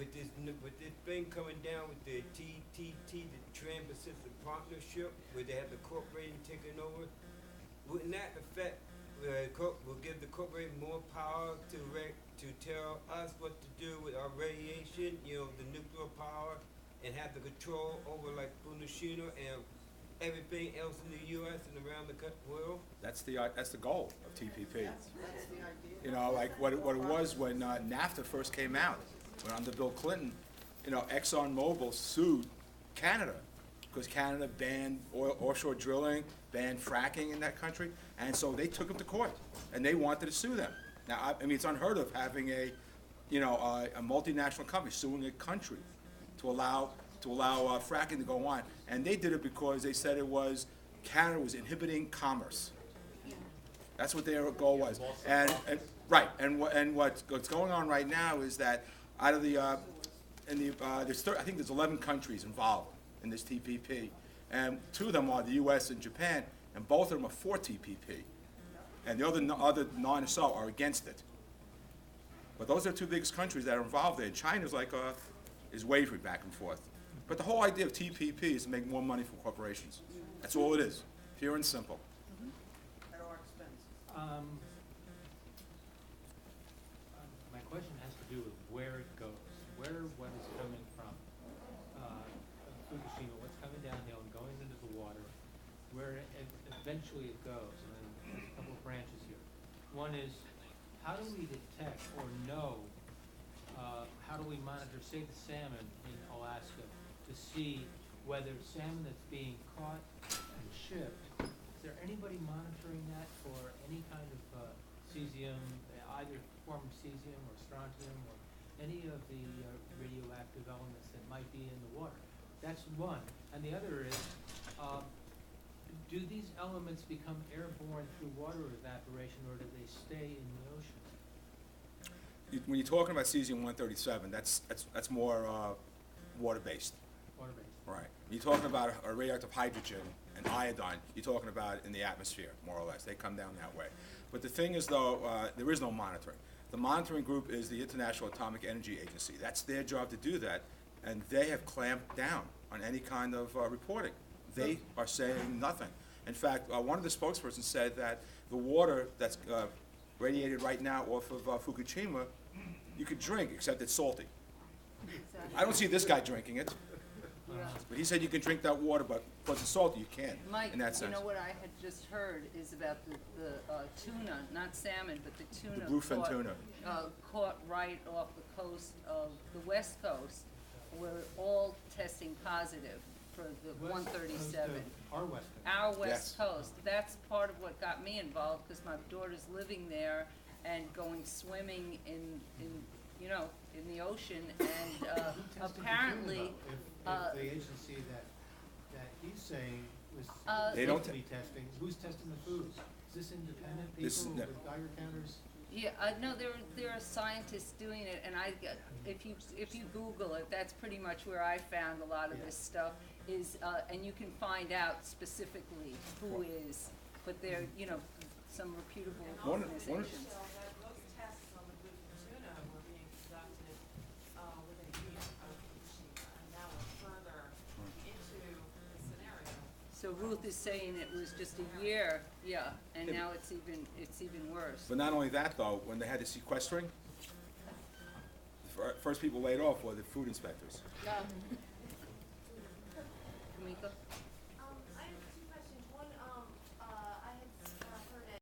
with this thing coming down with the TTT, the Trans-Pacific Partnership, where they have the corporation taking over, wouldn't that affect, will give the corporation more power to tell us what to do with our radiation, the nuclear power, and have the control over like Fukushima and everything else in the U.S. and around the world? That's the goal of TPP. That's the idea. Like what it was when NAFTA first came out, when under Bill Clinton, ExxonMobil sued Canada because Canada banned offshore drilling, banned fracking in that country, and so they took them to court, and they wanted to sue them. Now, I mean, it's unheard of having a multinational company suing a country to allow fracking to go on, and they did it because they said Canada was inhibiting commerce. That's what their goal was, and what's going on right now is that out of I think there's 11 countries involved in this TPP, and 2 of them are the U.S. and Japan, and both of them are for TPP, and the other 9 or so are against it. But those are the 2 biggest countries that are involved there. China's is wavering back and forth. But the whole idea of TPP is to make more money for corporations. That's all it is, pure and simple. At our expense. My question has to do with where it goes, where what is coming from. Fukushima, what's coming downhill and going into the water, where eventually it goes. And then there's a couple of branches here. One is, how do we detect or know, how do we monitor, say, the salmon in Alaska to see whether salmon that's being caught and shipped, is there anybody monitoring that for any kind of cesium, either form of cesium or strontium or any of the radioactive elements that might be in the water? That's one. And the other is, do these elements become airborne through water evaporation, or do they stay in the ocean? When you're talking about cesium-137, that's more water-based. Water-based. Right. When you're talking about a radioactive hydrogen and iodine, you're talking about in the atmosphere, more or less. They come down that way. But the thing is, though, there is no monitoring. The monitoring group is the International Atomic Energy Agency. That's their job to do that, and they have clamped down on any kind of reporting. They are saying nothing. In fact, one of the spokespersons said that the water that's radiated right now off of Fukushima, you could drink, except it's salty. Exactly. I don't see this guy drinking it. Yeah. But he said you can drink that water, but because it's salty, you can't, Mike, in that sense. you know what I had just heard is about the tuna, not salmon, but the tuna. The bluefin tuna. Caught right off the coast of the West Coast. We're all testing positive for the West 137. Coast of our West Coast. Our West Yes. Coast. That's part of what got me involved, because my daughter's living there and going swimming in the ocean, and Who tested the tuna, apparently, though? If the agency that he's saying was They supposed don't to be testing, who's testing the foods? Is this independent This- people no. with Geiger counters? yeah, no, there are scientists doing it, and if you Google it, that's pretty much where I found a lot of Yeah. this stuff is, and you can find out specifically who is, but they're, some reputable One- organizations. So that those tests on the bluefin tuna were being conducted within a year of Fukushima, and now we're further into the scenario. So Ruth is saying it was just a year, yeah, and Yeah. now it's even worse. But not only that, though, when they had the sequestering, the first people laid off were the food inspectors.